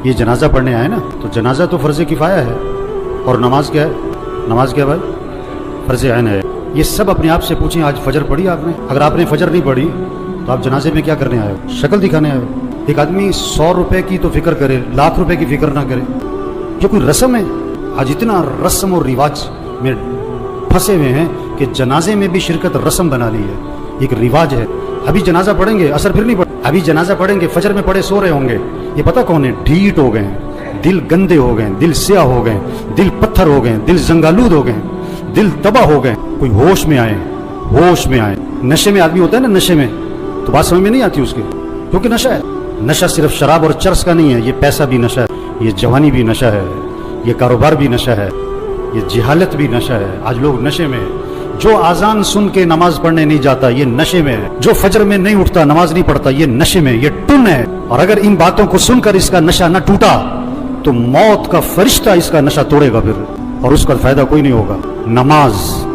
یہ جنازہ پڑھنے آئے نا، تو جنازہ تو فرض کفایہ ہے، اور نماز کیا ہے؟ نماز کیا بھائی؟ فرض عین ہے۔ یہ سب اپنے آپ سے پوچھیں، آج فجر پڑھی آپ نے؟ اگر آپ نے فجر نہیں پڑھی تو آپ جنازے میں کیا کرنے آئے ہو؟ شکل دکھانے آئے ہو؟ ایک آدمی 100 روپے کی تو فکر کرے، لاکھ روپے کی فکر نہ کرے۔ یہ کوئی رسم ہے؟ آج اتنا رسم اور رواج میں پھنسے ہوئے ہیں کہ جنازے میں بھی شرکت رسم بنا لی ہے، ایک رواج ہے۔ ابھی جنازہ پڑھیں گے، اثر پھر نہیں پڑے، ابھی جنازہ پڑھیں گے، فجر میں پڑھے سو رہے ہوں گے، یہ پتہ کون ہے؟ ڈھیٹ ہو گئے ہیں، دل گندے ہو گئے ہیں، دل سیاہ ہو گئے ہیں، دل پتھر ہو گئے ہیں، دل زنگالود ہو گئے ہیں، دل تباہ ہو گئے ہیں۔ کوئی ہوش میں آئے، ہوش میں آئے۔ نشے میں آدمی ہوتا ہے نا، نشے میں تو بات سمجھ میں نہیں آتی اس کے، کیونکہ نشہ ہے۔ نشہ صرف شراب اور چرس کا نہیں ہے، یہ پیسہ بھی نشہ ہے، یہ جوانی بھی نشہ ہے، یہ کاروبار بھی نشہ ہے، یہ جہالت بھی نشہ ہے۔ آج لوگ نشے میں ہیں۔ جو آزان سن کے نماز پڑھنے نہیں جاتا یہ نشے میں ہے، جو فجر میں نہیں اٹھتا، نماز نہیں پڑھتا، یہ نشے میں، یہ ٹن ہے۔ اور اگر ان باتوں کو سن کر اس کا نشہ نہ ٹوٹا تو موت کا فرشتہ اس کا نشہ توڑے گا پھر، اور اس کا فائدہ کوئی نہیں ہوگا۔ نماز